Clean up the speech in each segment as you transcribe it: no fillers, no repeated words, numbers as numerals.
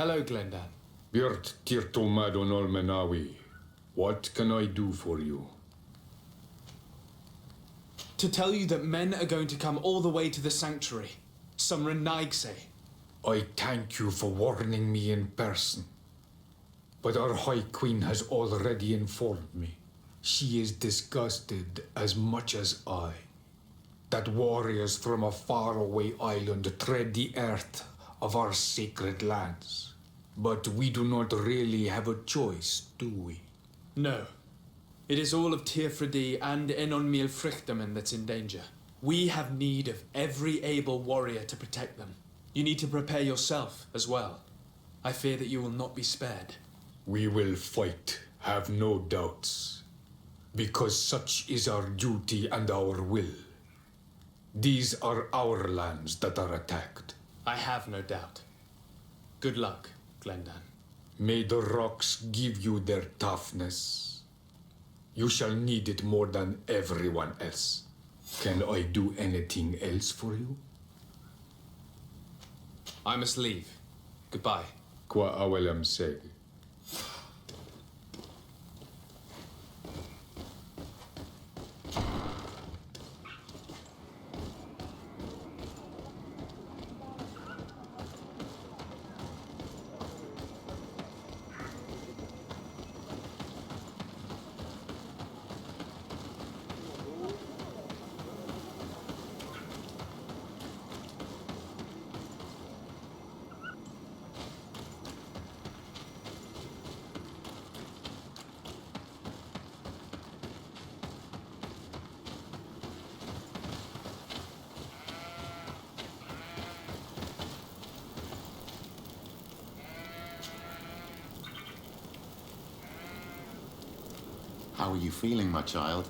Hello, Glendan. Björt Tirtomadon Olmenawi. What can I do for you? To tell you that men are going to come all the way to the sanctuary. Some Renaigse. I thank you for warning me in person. But our High Queen has already informed me. She is disgusted as much as I that warriors from a faraway island tread the earth of our sacred lands. But we do not really have a choice, do we? No. It is all of Tirfredi and Enonmil Frichtamen that's in danger. We have need of every able warrior to protect them. You need to prepare yourself as well. I fear that you will not be spared. We will fight, have no doubts. Because such is our duty and our will. These are our lands that are attacked. I have no doubt. Good luck, Glendan. May the rocks give you their toughness. You shall need it more than everyone else. Can I do anything else for you? I must leave. Goodbye. Qua awelem seg. How are you feeling, my child?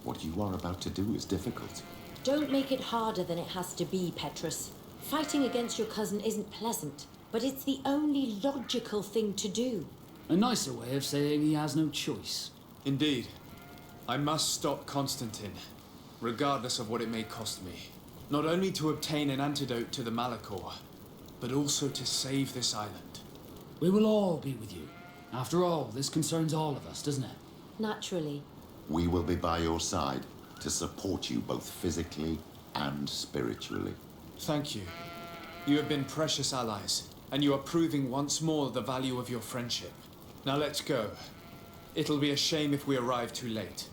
What you are about to do is difficult. Don't make it harder than it has to be, Petrus. Fighting against your cousin isn't pleasant, but it's the only logical thing to do. A nicer way of saying he has no choice. Indeed. I must stop Constantine, regardless of what it may cost me. Not only to obtain an antidote to the Malachor, but also to save this island. We will all be with you. After all, this concerns all of us, doesn't it? Naturally. We will be by your side to support you both physically and spiritually. Thank you. You have been precious allies, and you are proving once more the value of your friendship. Now let's go. It'll be a shame if we arrive too late.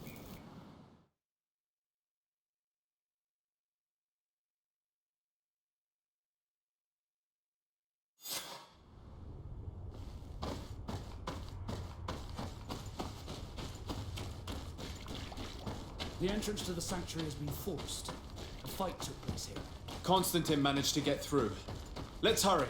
The entrance to the sanctuary has been forced. A fight took place here. Constantine managed to get through. Let's hurry.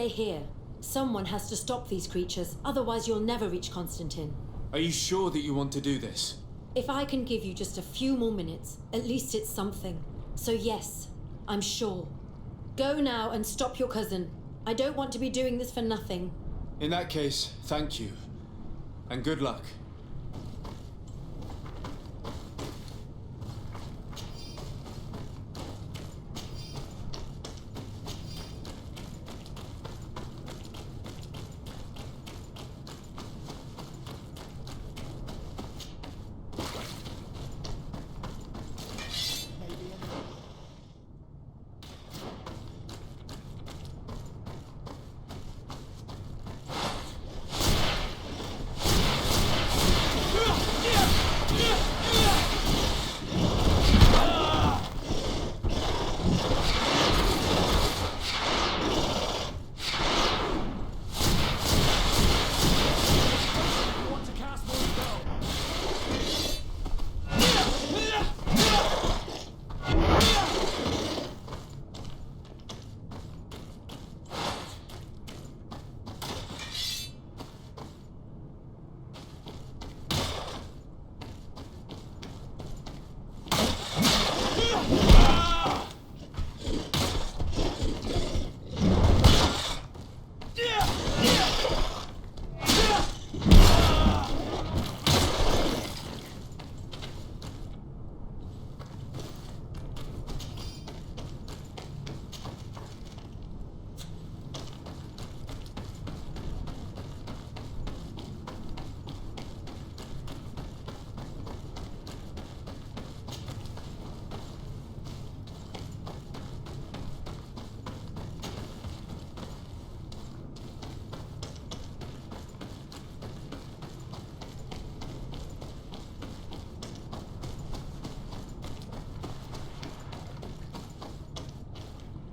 stay here. Someone has to stop these creatures, otherwise you'll never reach Constantine. Are you sure that you want to do this? If I can give you just a few more minutes, at least it's something. So yes, I'm sure. Go now and stop your cousin. I don't want to be doing this for nothing. In that case, thank you. And good luck.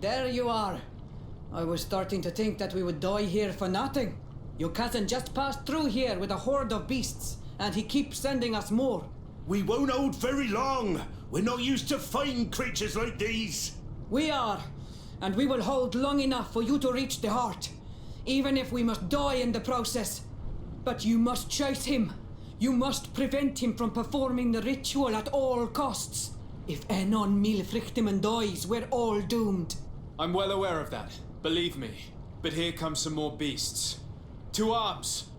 There you are. I was starting to think that we would die here for nothing. Your cousin just passed through here with a horde of beasts, and he keeps sending us more. We won't hold very long. We're not used to fighting creatures like these. We are, and we will hold long enough for you to reach the heart, even if we must die in the process. But you must chase him. You must prevent him from performing the ritual at all costs. If Enon Milfrichtimen dies, we're all doomed. I'm well aware of that, believe me. But here come some more beasts. To arms!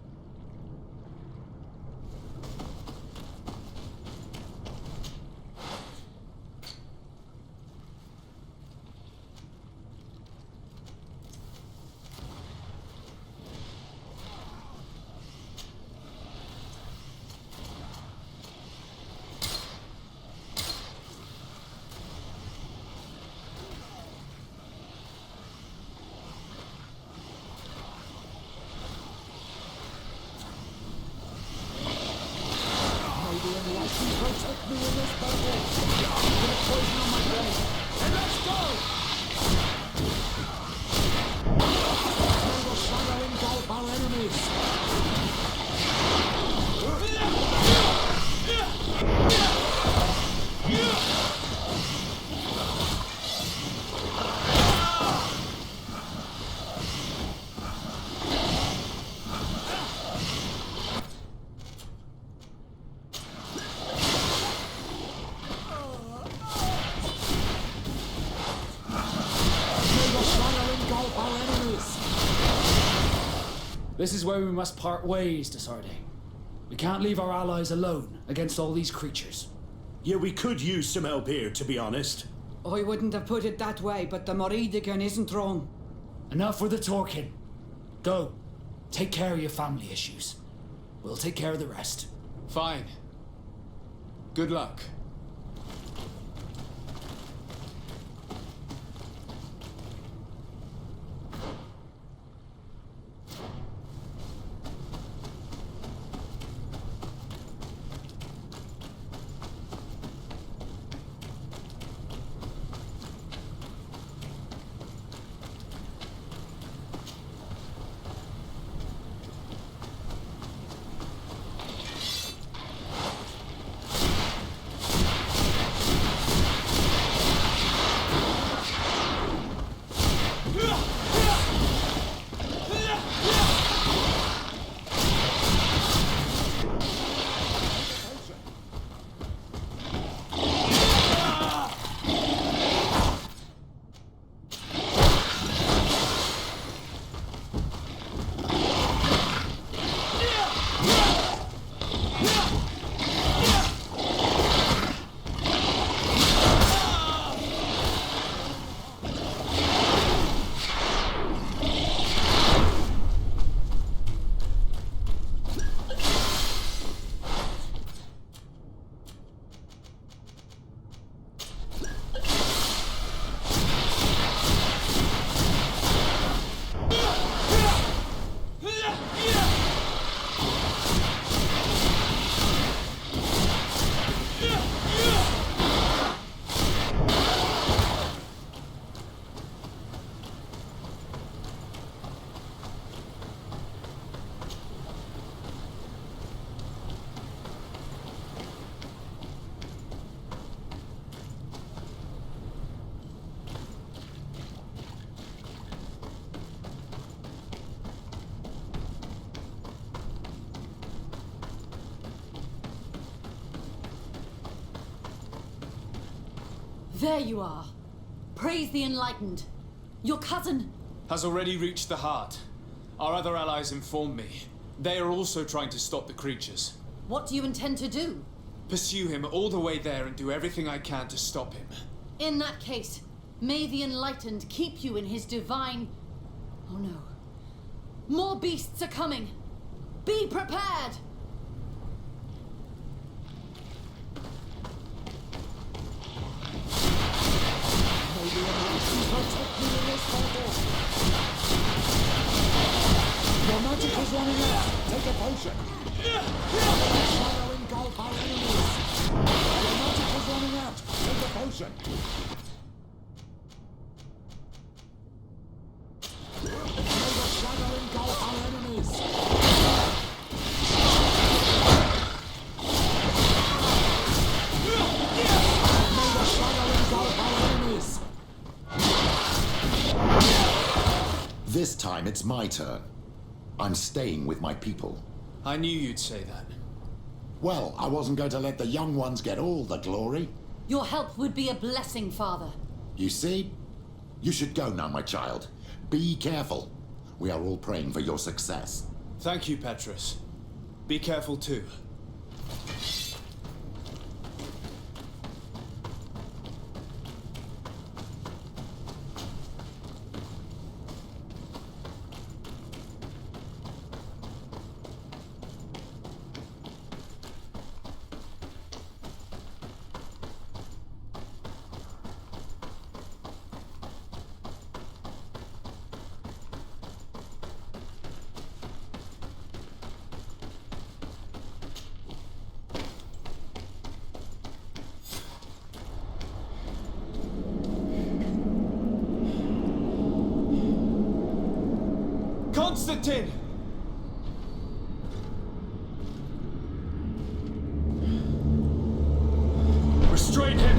This is where we must part ways, Desarde. We can't leave our allies alone against all these creatures. Yeah, we could use some help here, to be honest. I wouldn't have put it that way, but the Moridigan isn't wrong. Enough with the talking. Go. Take care of your family issues. We'll take care of the rest. Fine. Good luck. There you are. Praise the Enlightened. Your cousin... Has already reached the heart. Our other allies informed me. They are also trying to stop the creatures. What do you intend to do? Pursue him all the way there and do everything I can to stop him. In that case, may the Enlightened keep you in his divine... Oh no. More beasts are coming. Be prepared! Your magic is running out. Take a potion. Shadowing gulp our enemies. Your magic is running out. Take a potion. May the shadow engulf our enemies. May the shadow engulf our enemies. This time it's my turn. I'm staying with my people. I knew you'd say that. Well, I wasn't going to let the young ones get all the glory. Your help would be a blessing, Father. You see? You should go now, my child. Be careful. We are all praying for your success. Thank you, Petrus. Be careful too. Constantine! Restrain him!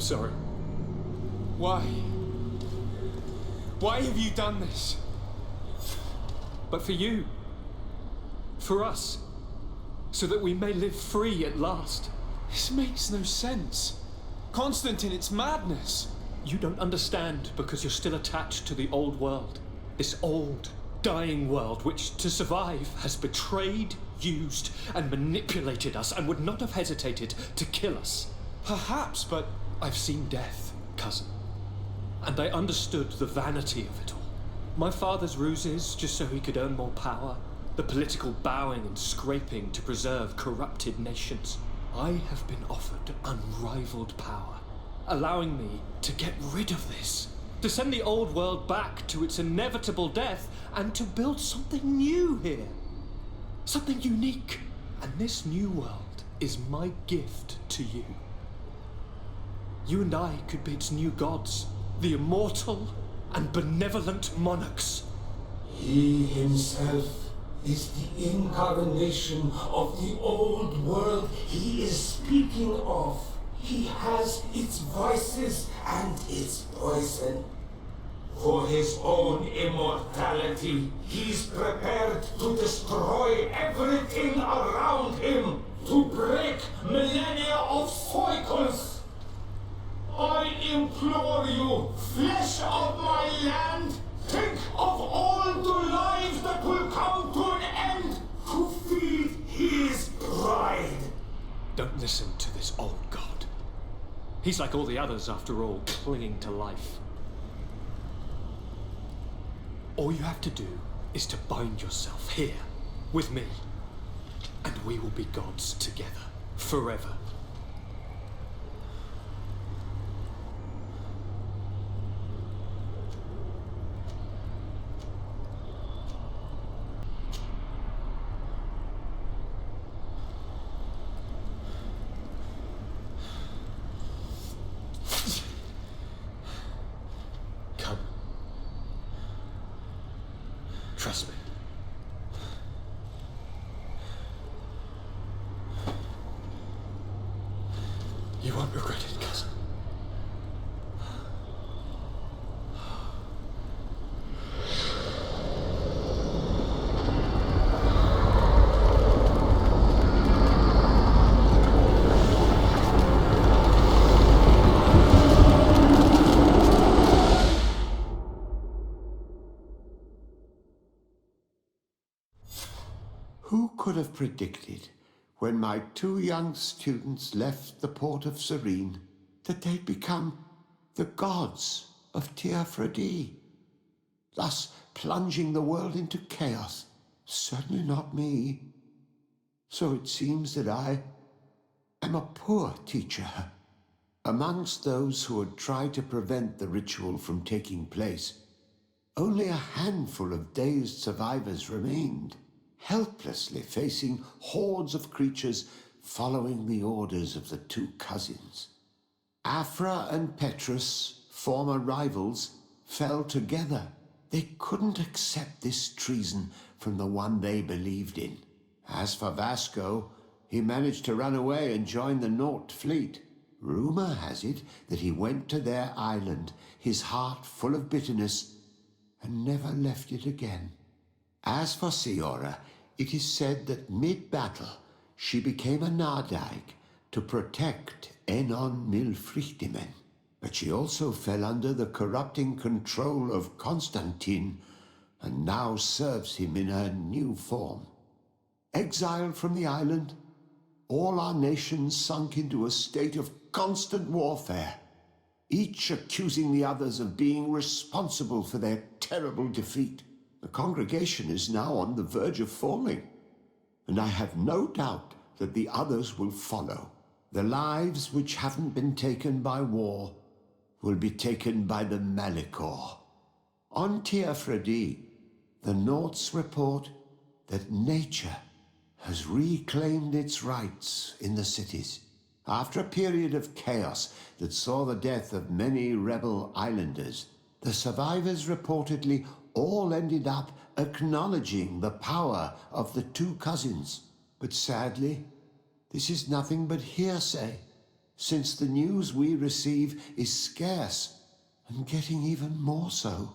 sorry. Why? Why have you done this? But for you. For us. So that we may live free at last. This makes no sense. Constantine, it's madness. You don't understand because you're still attached to the old world. This old, dying world which, to survive, has betrayed, used, and manipulated us and would not have hesitated to kill us. Perhaps, but I've seen death, cousin. And I understood the vanity of it all. My father's ruses just so he could earn more power. The political bowing and scraping to preserve corrupted nations. I have been offered unrivaled power, allowing me to get rid of this, to send the old world back to its inevitable death, and to build something new here. Something unique. And this new world is my gift to you. You and I could be its new gods, the immortal and benevolent monarchs. He himself is the incarnation of the old world he is speaking of. He has its vices and its poison. For his own immortality, he's prepared to destroy everything around him, to break millennia of cycles. I implore you, flesh of my land, think of all the lives that will come to an end to feed his pride. Don't listen to this old god. He's like all the others, after all, clinging to life. All you have to do is to bind yourself here, with me, and we will be gods together, forever. Trust me. You won't regret it, cousin. Who could have predicted, when my two young students left the port of Serene, that they'd become the gods of Tierfredi, thus plunging the world into chaos? Certainly not me. So it seems that I am a poor teacher. Amongst those who had tried to prevent the ritual from taking place, only a handful of dazed survivors remained, helplessly facing hordes of creatures following the orders of the two cousins. Afra and Petrus, former rivals, fell together. They couldn't accept this treason from the one they believed in. As for Vasco, he managed to run away and join the Naut fleet. Rumor has it that he went to their island, his heart full of bitterness, and never left it again. As for Siora, it is said that mid-battle she became a Nardaig to protect Enon Milfrichtimen, but she also fell under the corrupting control of Constantine and now serves him in her new form. Exiled from the island, all our nations sunk into a state of constant warfare, each accusing the others of being responsible for their terrible defeat. The congregation is now on the verge of falling, and I have no doubt that the others will follow. The lives which haven't been taken by war will be taken by the Malicor. On Tierfredi, the Nauts report that nature has reclaimed its rights in the cities. After a period of chaos that saw the death of many rebel islanders, the survivors reportedly all ended up acknowledging the power of the two cousins. But sadly, this is nothing but hearsay. since the news we receive is scarce and getting even more so.